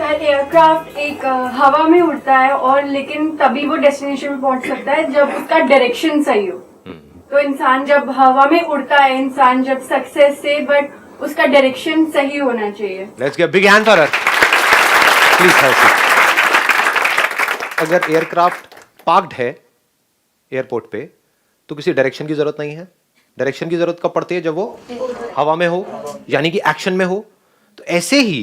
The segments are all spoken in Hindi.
अगर एयरक्राफ्ट एक हवा में उड़ता है और लेकिन तभी वो डेस्टिनेशन में पहुंच सकता है जब उसका डायरेक्शन सही हो। तो इंसान जब हवा में उड़ता है, इंसान जब सक्सेस से, बट उसका डायरेक्शन सही होना चाहिए। Let's give big hand for her please have seat. अगर एयरक्राफ्ट पार्क्ड है एयरपोर्ट पे तो किसी डायरेक्शन की जरूरत नहीं है। डायरेक्शन की जरूरत कब पड़ती है? जब वो हवा में हो, यानी कि एक्शन में हो। तो ऐसे ही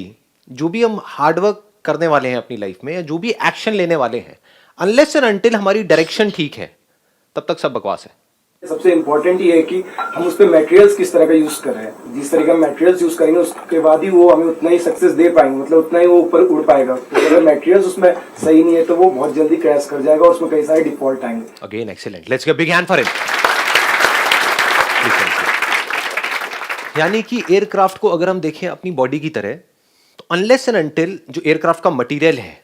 जो भी हम हार्डवर्क करने वाले हैं अपनी लाइफ में, या जो भी एक्शन लेने वाले हैं, अनलेस एंड अनटिल हमारी डायरेक्शन ठीक है तब तक सब बकवास है। सबसे इम्पोर्टेंट ये है कि हम उस पर मटेरियल्स किस तरह का यूज कर रहे हैं। जिस तरह का मटेरियल्स यूज करेंगे उसके बाद ही वो हमें उतना ही सक्सेस दे पाएंगे, मतलब उतना ही वो ऊपर उड़ पाएगा। तो अगर मटेरियल्स उसमें सही नहीं है तो वो बहुत जल्दी क्रैश कर जाएगा और उसमें कई सारे डिफॉल्ट आएंगे। Again excellent, let's give big hand for him. यानी कि एयरक्राफ्ट को अगर हम देखें अपनी बॉडी की तरह, तो अनलेस एंड अनटिल जो एयरक्राफ्ट का मटेरियल है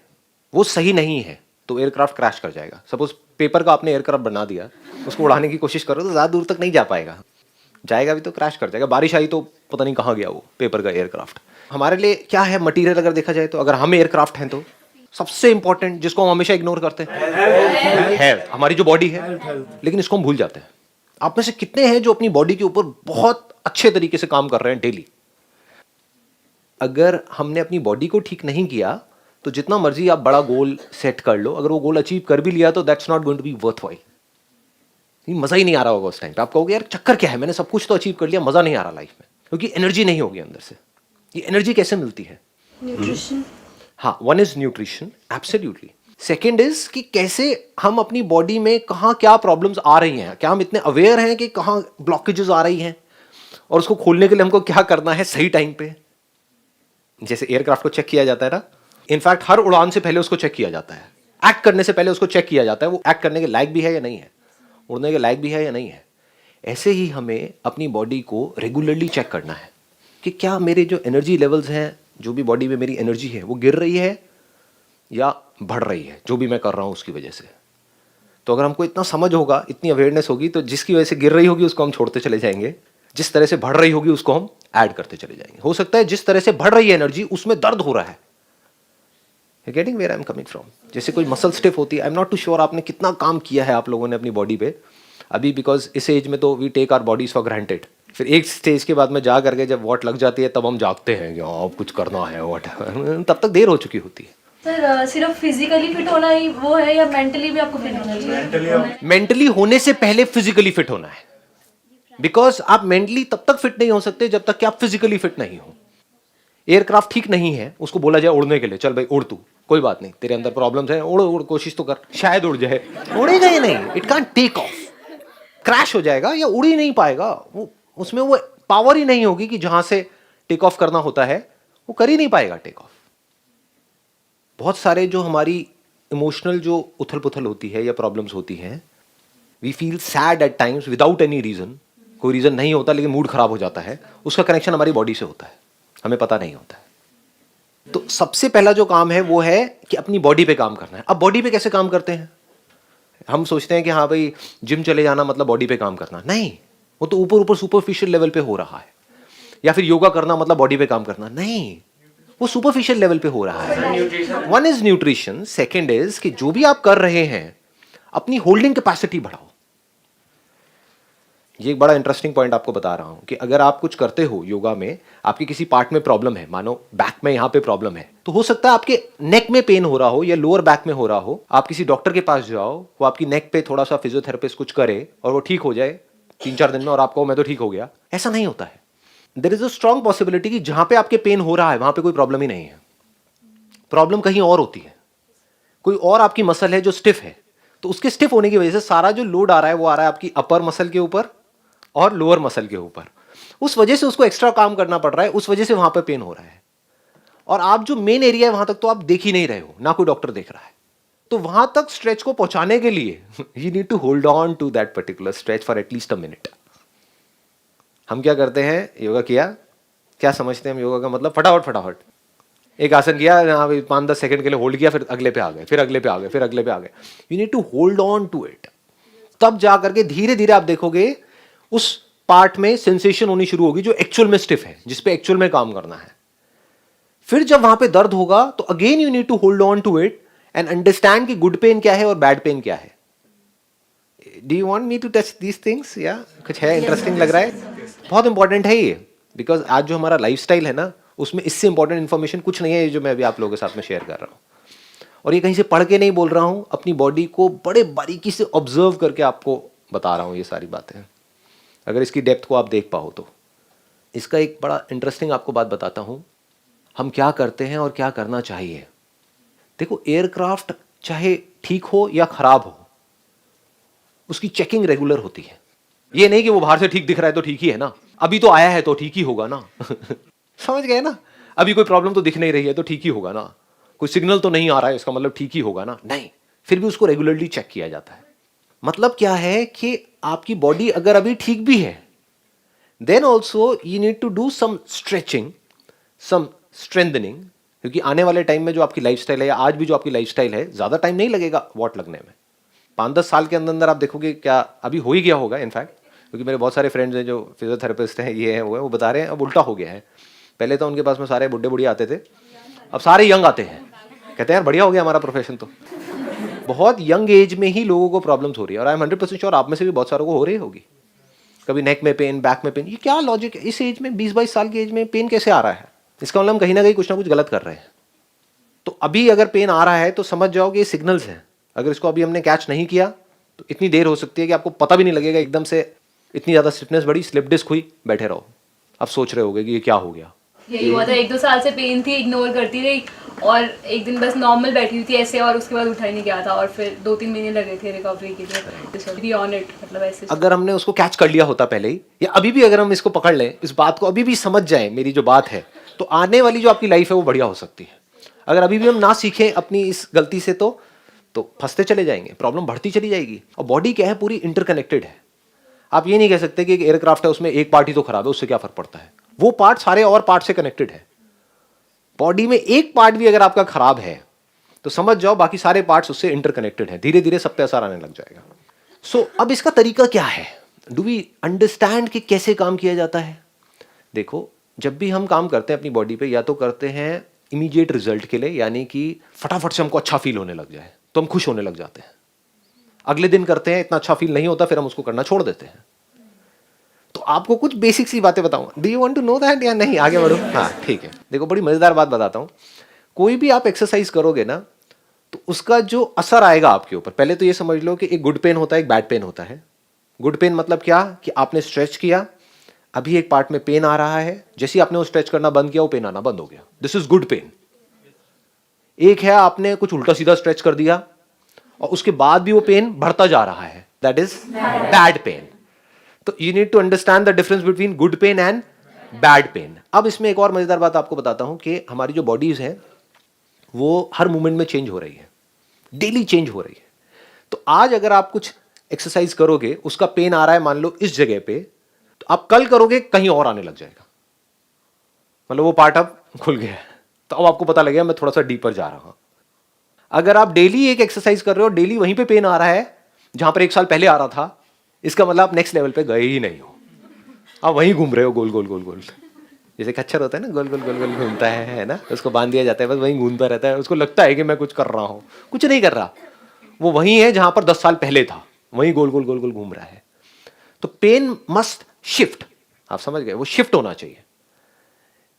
वो सही नहीं है तो एयरक्राफ्ट क्रैश कर जाएगा। सपोज पेपर का आपने एयरक्राफ्ट बना दिया, उसको उड़ाने की कोशिश करो तो ज्यादा दूर तक नहीं जा पाएगा, जाएगा भी तो क्रैश कर जाएगा। बारिश आई तो पता नहीं कहाँ गया वो पेपर का एयरक्राफ्ट। हमारे लिए क्या है मटेरियल? अगर देखा जाए तो अगर हम एयरक्राफ्ट हैं तो सबसे इंपॉर्टेंट जिसको हम हमेशा इग्नोर करते हैं हेल्थ, हमारी जो बॉडी है, लेकिन इसको हम भूल जाते हैं। आप में से कितने हैं जो अपनी बॉडी के ऊपर बहुत अच्छे तरीके से काम कर रहे हैं डेली? अगर हमने अपनी बॉडी को ठीक नहीं किया तो जितना मर्जी आप बड़ा गोल सेट कर लो, अगर वो गोल अचीव कर भी लिया तो that's not going to be worthwhile. मजा ही नहीं आ रहा होगा उस टाइम पे। आप कहोगे यार चक्कर क्या है, मैंने सब कुछ तो अचीव कर लिया, मजा नहीं आ रहा लाइफ में, क्योंकि एनर्जी नहीं होगी अंदर से। ये एनर्जी कैसे मिलती है? न्यूट्रिशन। हाँ, one is nutrition, absolutely. Second is कि कैसे हम अपनी बॉडी में कहाँ क्या प्रॉब्लम्स आ रही हैं, क्या हम इतने अवेयर हैं कि कहाँ ब्लॉकेजेस आ रही हैं, और उसको खोलने के लिए हमको क्या करना है सही टाइम पे। जैसे एयरक्राफ्ट को चेक किया जाता है ना, इनफैक्ट हर उड़ान से पहले उसको चेक किया जाता है, एक्ट करने से पहले उसको चेक किया जाता है वो एक्ट करने के लायक भी है या नहीं है, उड़ने के लायक भी है या नहीं है। ऐसे ही हमें अपनी बॉडी को रेगुलरली चेक करना है कि क्या मेरे जो एनर्जी लेवल्स हैं, जो भी बॉडी में मेरी एनर्जी है वो गिर रही है या बढ़ रही है, जो भी मैं कर रहा हूँ उसकी वजह से। तो अगर हमको इतना समझ होगा, इतनी अवेयरनेस होगी, तो जिसकी वजह से गिर रही होगी उसको हम छोड़ते चले जाएंगे, जिस तरह से बढ़ रही होगी उसको हम ऐड करते चले जाएंगे। हो सकता है जिस तरह से बढ़ रही है एनर्जी उसमें दर्द हो रहा है। You getting where I am coming from? जैसे कोई मसल स्टिफ होती है, I am not too sure आपने कितना काम किया है आप लोगों ने अपनी बॉडी पे अभी, बिकॉज इस एज में तो we take our bodies for granted. फिर एक स्टेज के बाद में जा करके जब वॉट लग जाती है तब हम जागते हैं कि अब कुछ करना है वॉट, तब तक देर हो चुकी होती है। सर सिर्फ फिजिकली फिट होना ही वो है या मेंटली भी आपको फिट होना चाहिए? मेंटली होने से पहले फिजिकली फिट होना है, बिकॉज आप मेंटली तब तक फिट नहीं हो सकते जब तक कि आप फिजिकली फिट नहीं हो। एयरक्राफ्ट ठीक नहीं है, उसको बोला जाए उड़ने के लिए, चल भाई उड़ तू, कोई बात नहीं, तेरे अंदर प्रॉब्लम्स हैं, उड़ उड़ कोशिश तो कर, शायद उड़ जाए, उड़ेगा ही नहीं, it can't take off, crash हो जाएगा या उड़ ही नहीं पाएगा। वो उसमें वो पावर ही नहीं होगी कि जहां से टेक ऑफ करना होता है, वो कर ही नहीं पाएगा टेक ऑफ। बहुत सारे जो हमारी इमोशनल जो उथल पुथल होती है या प्रॉब्लम्स होती हैं, we feel sad at times without any reason, कोई रीजन नहीं होता लेकिन मूड खराब हो जाता है, उसका कनेक्शन हमारी बॉडी से होता है, हमें पता नहीं होता है। तो सबसे पहला जो काम है वो है कि अपनी बॉडी पे काम करना है। अब बॉडी पे कैसे काम करते हैं? हम सोचते हैं कि हाँ भाई जिम चले जाना मतलब बॉडी पे काम करना, नहीं, वो तो ऊपर ऊपर सुपरफिशियल लेवल पे हो रहा है। या फिर योगा करना मतलब बॉडी पे काम करना, नहीं, वो सुपरफिशियल लेवल पे हो रहा है। One is nutrition, second is कि जो भी आप कर रहे हैं अपनी होल्डिंग कैपेसिटी बढ़ाओ। ये एक बड़ा इंटरेस्टिंग पॉइंट आपको बता रहा हूं कि अगर आप कुछ करते हो योगा में, आपके किसी पार्ट में प्रॉब्लम है, मानो बैक में यहां पे प्रॉब्लम है, तो हो सकता है आपके नेक में पेन हो रहा हो या लोअर बैक में हो रहा हो, आप किसी डॉक्टर के पास जाओ, वो आपकी नेक पे थोड़ा सा फिजियोथेरेपिस्ट कुछ करे और वो ठीक हो जाए 3-4 दिन में, और आपको मैं तो ठीक हो गया, ऐसा नहीं होता है। There is a strong possibility कि जहां पे आपके पेन हो रहा है वहां पे कोई प्रॉब्लम ही नहीं है, प्रॉब्लम कहीं और होती है। कोई और आपकी मसल है जो स्टिफ है, तो उसके स्टिफ होने की वजह से सारा जो लोड आ रहा है वो आ रहा है आपकी अपर मसल के ऊपर और लोअर मसल के ऊपर, उस वजह से उसको एक्स्ट्रा काम करना पड़ रहा है, उस वजह से वहां पे पेन हो रहा है। और आप जो मेन एरिया है वहां तक तो आप देख ही नहीं रहे हो, ना कोई डॉक्टर देख रहा है, तो वहां तक स्ट्रेच को पहुंचाने के लिए you need to hold on to that particular stretch for at least a minute. हम क्या करते हैं, योगा किया, क्या समझते हैं हम योगा का मतलब? फटाफट फटाफट एक आसन किया, हाँ भाई 5-10 सेकंड के लिए होल्ड किया, फिर अगले पे आ गए, फिर अगले पे आ गए, फिर अगले पे आ गए। You need to hold on to it, तब जा करके धीरे धीरे आप देखोगे उस पार्ट में सेंसेशन होनी शुरू होगी जो एक्चुअल में स्टिफ है, जिस पे एक्चुअल में काम करना है। फिर जब वहां पे दर्द होगा तो again you need to hold on to it and understand कि गुड पेन क्या है और बैड पेन क्या है. Do you want me to touch these things? या कुछ है इंटरेस्टिंग लग रहा है? बहुत इंपॉर्टेंट है ये, बिकॉज आज जो हमारा लाइफस्टाइल है ना, उसमें इससे इंपॉर्टेंट इन्फॉर्मेशन कुछ नहीं है, ये जो मैं अभी आप लोगों के साथ में शेयर कर रहा हूँ. और ये कहीं से पढ़ के नहीं बोल रहा हूँ, अपनी बॉडी को बड़े बारीकी से ऑब्जर्व करके आपको बता रहा हूँ ये सारी बातें. अगर इसकी डेप्थ को आप देख पाओ तो. इसका एक बड़ा इंटरेस्टिंग आपको बात बताता हूँ, हम क्या करते हैं और क्या करना चाहिए. देखो, एयरक्राफ्ट चाहे ठीक हो या खराब हो, उसकी चेकिंग रेगुलर होती है. ये नहीं कि वो बाहर से ठीक दिख रहा है तो ठीक ही है ना, अभी तो आया है तो ठीक ही होगा ना. समझ गए ना? अभी कोई प्रॉब्लम तो दिख नहीं रही है तो ठीक ही होगा ना, कोई सिग्नल तो नहीं आ रहा है इसका मतलब ठीक ही होगा ना. नहीं, फिर भी उसको रेगुलरली चेक किया जाता है. मतलब क्या है कि आपकी बॉडी अगर अभी ठीक भी है, then also you need to do some stretching, some strengthening, क्योंकि आने वाले टाइम में जो आपकी लाइफस्टाइल है या आज भी जो आपकी लाइफस्टाइल है, ज्यादा टाइम नहीं लगेगा वॉट लगने में. 5-10 साल के अंदर अंदर आप देखोगे, क्या अभी हो ही गया होगा इनफैक्ट, क्योंकि मेरे बहुत सारे फ्रेंड्स हैं जो फिजियोथेरेपिस्ट हैं, ये हैं वो बता रहे हैं अब उल्टा हो गया है. पहले तो उनके पास में सारे बुढ़े बुढ़िया आते थे, अब सारे यंग आते हैं. कहते हैं यार बढ़िया हो गया हमारा प्रोफेशन. तो बहुत यंग एज में ही लोगों को प्रॉब्लम्स हो रही है, और आई एम 100% श्योर आप में से भी बहुत सारों को हो रही होगी. कभी नेक में पेन, बैक में पेन. ये क्या लॉजिक है? इस एज में 20-22 साल की एज में पेन कैसे आ रहा है? इसका मतलब हम कहीं ना कहीं कुछ ना कुछ गलत कर रहे हैं. तो अभी अगर पेन आ रहा है तो समझ जाओ कि ये सिग्नल्स हैं. अगर इसको अभी हमने कैच नहीं किया तो इतनी देर हो सकती है कि आपको पता भी नहीं लगेगा, एकदम से इतनी ज़्यादा स्टिफनेस बढ़ी, स्लिप डिस्क हुई, बैठे रहो. अब सोच रहे होगे कि ये क्या हो गया. यही हुआ था, 1-2 साल से पेन थी, इग्नोर करती रही, और एक दिन बस नॉर्मल बैठी हुई थी ऐसे, और उसके बाद उठा ही नहीं गया था, और फिर 2-3 महीने लगे थे रिकवरी के लिए. बी ऑन इट, मतलब ऐसे. अगर हमने उसको कैच कर लिया होता पहले ही, या अभी भी अगर हम इसको पकड़ लें, इस बात को अभी भी समझ जाएं, मेरी जो बात है, तो आने वाली जो आपकी लाइफ है वो बढ़िया हो सकती है. अगर अभी भी हम ना सीखें अपनी इस गलती से तो फंसते चले जाएंगे, प्रॉब्लम बढ़ती चली जाएगी. और बॉडी क्या है, पूरी इंटरकनेक्टेड है. आप ये नहीं कह सकते कि एक एयरक्राफ्ट है उसमें एक पार्ट ही तो खराब है, उससे क्या फर्क पड़ता है. वो पार्ट सारे और पार्ट से कनेक्टेड है. बॉडी में एक पार्ट भी अगर आपका खराब है तो समझ जाओ बाकी सारे पार्ट्स उससे इंटरकनेक्टेड हैं. धीरे धीरे सब पे असर आने लग जाएगा. सो अब इसका तरीका क्या है? डू वी अंडरस्टैंड कि कैसे काम किया जाता है? देखो, जब भी हम काम करते हैं अपनी बॉडी पे, या तो करते हैं इमीडिएट रिजल्ट के लिए, यानी कि फटाफट से हमको अच्छा फील होने लग जाए तो हम खुश होने लग जाते हैं. अगले दिन करते हैं, इतना अच्छा फील नहीं होता, फिर हम उसको करना छोड़ देते हैं. तो आपको कुछ बेसिक सी बातें बताऊंगा. Do you want to know that या नहीं? आगे बढ़ो. हाँ ठीक है. देखो, बड़ी मजेदार बात बताता हूं. कोई भी आप एक्सरसाइज करोगे ना, तो उसका जो असर आएगा आपके ऊपर, पहले तो ये समझ लो कि एक गुड पेन होता है, एक बैड पेन होता है. गुड पेन मतलब क्या, कि आपने स्ट्रेच किया, अभी एक पार्ट में पेन आ रहा है, जैसे ही आपने वो स्ट्रेच करना बंद किया वो पेन आना बंद हो गया. This is good pain. एक है आपने कुछ उल्टा सीधा स्ट्रेच कर दिया और उसके बाद भी वो पेन बढ़ता जा रहा है, दैट इज बैड पेन. तो you need to understand the difference between good pain and bad pain. अब इसमें एक और मजेदार बात आपको बताता हूं कि हमारी जो बॉडीज है वो हर मोमेंट में चेंज हो रही है, डेली चेंज हो रही है. तो आज अगर आप कुछ एक्सरसाइज करोगे, उसका पेन आ रहा है मान लो इस जगह पे, तो आप कल करोगे कहीं और आने लग जाएगा, मतलब वो पार्ट अब खुल गया है, तो अब आपको पता लगेगा मैं थोड़ा सा डीपर जा रहा हूं. अगर आप डेली एक एक्सरसाइज कर रहे हो, डेली वहीं पे पेन आ रहा है जहां पर 1 साल पहले आ रहा था, इसका मतलब आप नेक्स्ट लेवल पे गए ही नहीं हो, आप वहीं घूम रहे हो गोल गोल गोल गोल. जैसे खच्चर होता है ना, गोल गोल गोल गोल घूमता है ना, उसको बांध दिया जाता है, बस वहीं घूमता रहता है. उसको लगता है कि मैं कुछ कर रहा हूं, कुछ नहीं कर रहा, वो वहीं है जहां पर 10 साल पहले था, वहीं गोल गोल गोल गोल घूम रहा है. तो पेन मस्ट शिफ्ट, आप समझ गए, वो शिफ्ट होना चाहिए.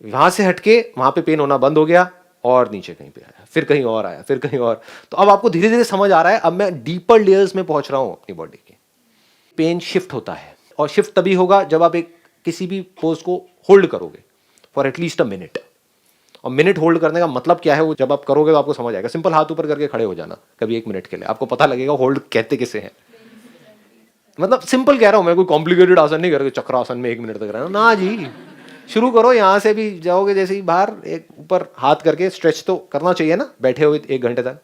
वहां से हटके वहां पे पेन होना बंद हो गया और नीचे कहीं पे आया, फिर कहीं और आया, फिर कहीं और. तो अब आपको धीरे धीरे समझ आ रहा है, अब मैं डीपर लेयर्स में पहुंच रहा हूं अपनी बॉडी के. पेन शिफ्ट होता है, और शिफ्ट तभी होगा जब आप एक किसी भी पोज को होल्ड करोगे फॉर एटलीस्ट अ मिनट. और मिनट होल्ड करने का मतलब क्या है, वो जब आप करोगे तो आपको समझ आएगा. सिंपल हाथ ऊपर करके खड़े हो जाना कभी 1 मिनट के लिए, आपको पता लगेगा होल्ड कहते किसे हैं. मतलब सिंपल कह रहा हूं मैं, कोई कॉम्प्लिकेटेड आसन नहीं करके चक्रासन में 1 मिनट तक रहना ना जी. शुरू करो, यहां से भी जाओगे जैसे ही बाहर, एक ऊपर हाथ करके स्ट्रेच तो करना चाहिए ना बैठे हुए 1 घंटे तक.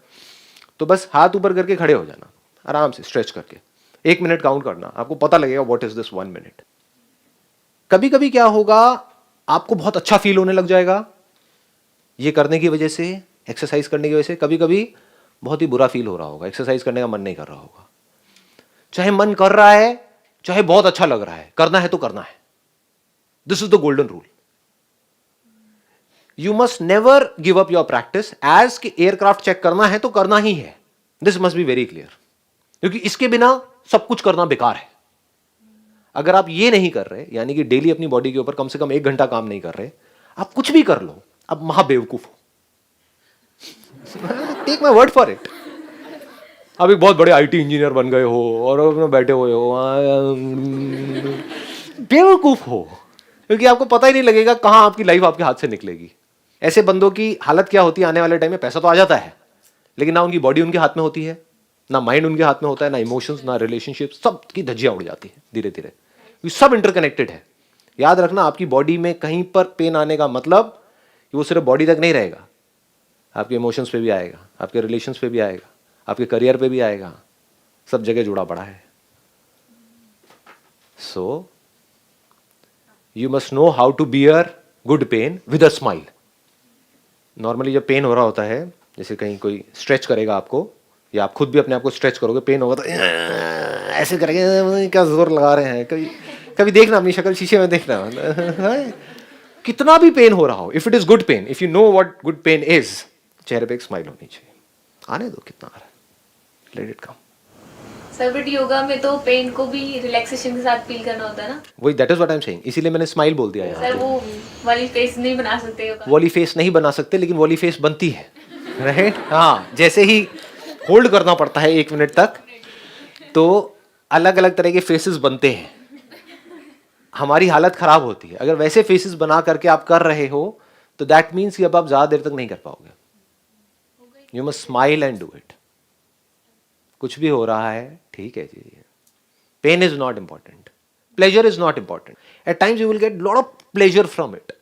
तो बस हाथ ऊपर करके खड़े हो जाना आराम से, स्ट्रेच करके 1 मिनट काउंट करना, आपको पता लगेगा व्हाट इज दिस 1 मिनट. कभी कभी क्या होगा, आपको बहुत अच्छा फील होने लग जाएगा ये करने की वजह से, एक्सरसाइज करने की वजह से. कभी कभी बहुत ही बुरा फील हो रहा होगा, एक्सरसाइज करने का मन नहीं कर रहा होगा. चाहे मन कर रहा है, चाहे बहुत अच्छा लग रहा है, करना है तो करना है. This is the golden rule. You must never give up your practice as कि एयरक्राफ्ट चेक करना है तो करना ही है. This must be very clear, क्योंकि इसके बिना सब कुछ करना बेकार है. अगर आप ये नहीं कर रहे, यानी कि डेली अपनी बॉडी के ऊपर कम से कम 1 घंटा काम नहीं कर रहे, आप कुछ भी कर लो, आप महाबेवकूफ हो. Take my word for it. आप एक बहुत बड़े आईटी इंजीनियर बन गए हो और अपने बैठे हुए हो, बेवकूफ हो, क्योंकि आपको पता ही नहीं लगेगा कहां आपकी लाइफ आपके हाथ से निकलेगी. ऐसे बंदों की हालत क्या होती है आने वाले टाइम में? पैसा तो आ जाता है, लेकिन ना उनकी बॉडी उनके हाथ में होती है, ना माइंड उनके हाथ में होता है, ना इमोशंस, ना रिलेशनशिप, सब की धज्जियां उड़ जाती है धीरे धीरे. ये सब इंटरकनेक्टेड है. याद रखना, आपकी बॉडी में कहीं पर पेन आने का मतलब कि वो सिर्फ बॉडी तक नहीं रहेगा, आपके इमोशंस पे भी आएगा, आपके रिलेशंस पे भी आएगा, आपके करियर पे भी आएगा, सब जगह जुड़ा पड़ा है. So you must know how to bear good pain with a smile. Normally जब पेन हो रहा होता है, जैसे कहीं कोई स्ट्रेच करेगा आपको, या आप खुद भी अपने आप को स्ट्रेच करोगे, पेन होगा तो ऐसे करेंगे, क्या जोर लगा रहे हैं. कभी कभी देखना अपनी शक्ल शीशे में, देखना कितना भी पेन हो रहा हो, if it is good pain, if you know what good pain is, चेहरे पे एक स्माइल होनी चाहिए. आने दो कितना आ रहा है, let it come. Sir but yoga में तो पेन को भी रिलैक्सेशन के साथ फील करना होता है ना. वही, that is what I am saying, इसीलिए मैंने स्माइल बोल दिया यहाँ सर पे. वो वाली फेस नहीं बना सकते योगा. वॉली फेस नहीं बना सकते, लेकिन वॉली फेस बनती है, राइट? हाँ, जैसे ही होल्ड करना पड़ता है 1 मिनट तक, तो अलग अलग तरह के फेसेस बनते हैं, हमारी हालत खराब होती है. अगर वैसे फेसेस बना करके आप कर रहे हो तो दैट मीन्स कि अब आप ज्यादा देर तक नहीं कर पाओगे. You must smile and do it. कुछ भी हो रहा है, ठीक है जी. Pain is not important, pleasure is not important. At times you will get lot of pleasure from it.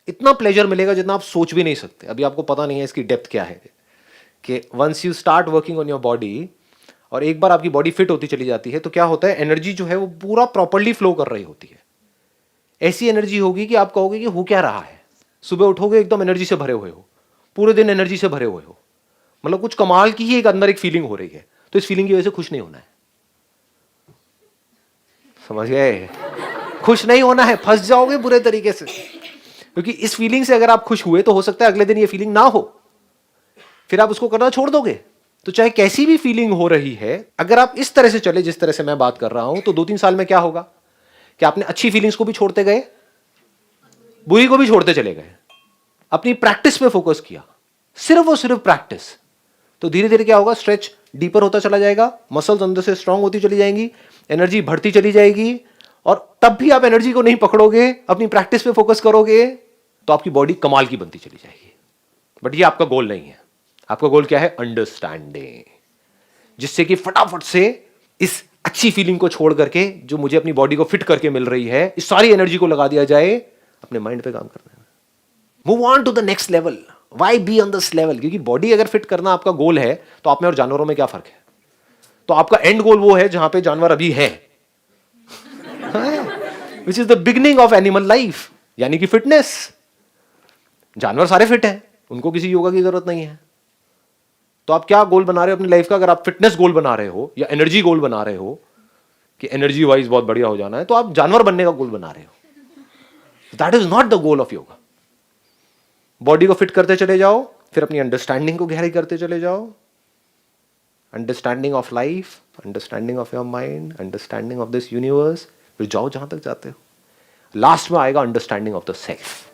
इतना प्लेजर मिलेगा जितना आप सोच भी नहीं सकते. अभी आपको पता नहीं है इसकी डेप्थ क्या है, कि once you start working on your body, और एक बार आपकी बॉडी फिट होती चली जाती है, तो क्या होता है, एनर्जी जो है वो पूरा प्रॉपर्ली फ्लो कर रही होती है. ऐसी एनर्जी होगी कि आप कहोगे कि हो क्या रहा है. सुबह उठोगे एकदम एनर्जी से भरे हुए हो, पूरे दिन एनर्जी से भरे हुए हो, मतलब कुछ कमाल की ही एक अंदर एक फीलिंग हो रही है. तो इस फीलिंग की वजह से खुश नहीं होना है. समझ गए? खुश नहीं होना है, फंस जाओगे बुरे तरीके से. क्योंकि इस फीलिंग से अगर आप खुश हुए तो हो सकता है अगले दिन ये फीलिंग ना हो, फिर आप उसको करना छोड़ दोगे. तो चाहे कैसी भी फीलिंग हो रही है, अगर आप इस तरह से चले जिस तरह से मैं बात कर रहा हूं, तो 2-3 साल में क्या होगा कि आपने अच्छी फीलिंग्स को भी छोड़ते गए, बुरी को भी छोड़ते चले गए, अपनी प्रैक्टिस पे फोकस किया, सिर्फ और सिर्फ प्रैक्टिस. तो धीरे धीरे क्या होगा, स्ट्रेच डीपर होता चला जाएगा, मसल्स अंदर से स्ट्रांग होती चली जाएंगी, एनर्जी बढ़ती चली जाएगी, और तब भी आप एनर्जी को नहीं पकड़ोगे, अपनी प्रैक्टिस पे फोकस करोगे, तो आपकी बॉडी कमाल की बनती चली जाएगी. बट ये आपका गोल नहीं है. आपका गोल क्या है? अंडरस्टैंडिंग, जिससे कि फटाफट से इस अच्छी फीलिंग को छोड़ करके, जो मुझे अपनी बॉडी को फिट करके मिल रही है, इस सारी एनर्जी को लगा दिया जाए अपने माइंड पे काम करने में. Move on to the next level. Why be on this level? क्योंकि बॉडी अगर फिट करना आपका गोल है, तो आप में और जानवरों में क्या फर्क है? तो आपका एंड गोल वो है जहां पे जानवर अभी है, which is the beginning of animal life, यानी कि फिटनेस. जानवर सारे फिट हैं, उनको किसी योगा की जरूरत नहीं है. तो आप क्या गोल बना रहे हो अपनी लाइफ का? अगर आप फिटनेस गोल बना रहे हो या एनर्जी गोल बना रहे हो कि एनर्जी वाइज बहुत बढ़िया हो जाना है, तो आप जानवर बनने का गोल बना रहे हो. That is not the goal of yoga. Body को फिट करते चले जाओ, फिर अपनी अंडरस्टैंडिंग को गहरी करते चले जाओ. Understanding of life, understanding of your mind, understanding of this universe, फिर जाओ जहां तक जाते हो. लास्ट में आएगा अंडरस्टैंडिंग ऑफ द सेल्फ.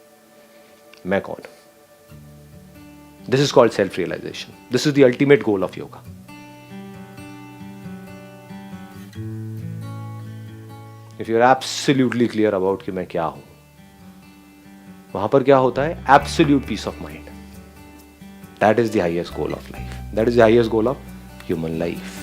मैं कौन? This is called self-realization. This is the ultimate goal of yoga. If you're absolutely clear about कि मैं क्या हूं, वहां पर क्या होता है? Absolute peace of mind. That is the highest goal of life. That is the highest goal of human life.